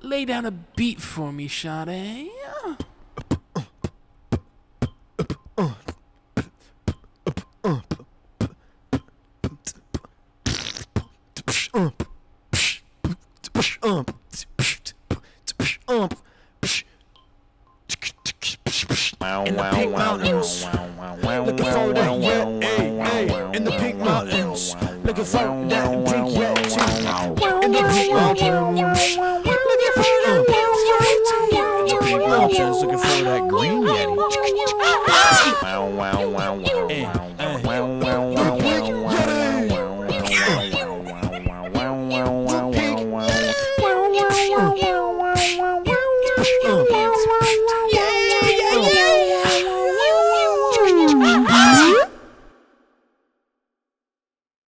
Lay down a beat for me, Sade. In the Pink Mountains, looking for that Yeti. In the Pink Mountains, looking for that big Yeti. In the Pink Mountains.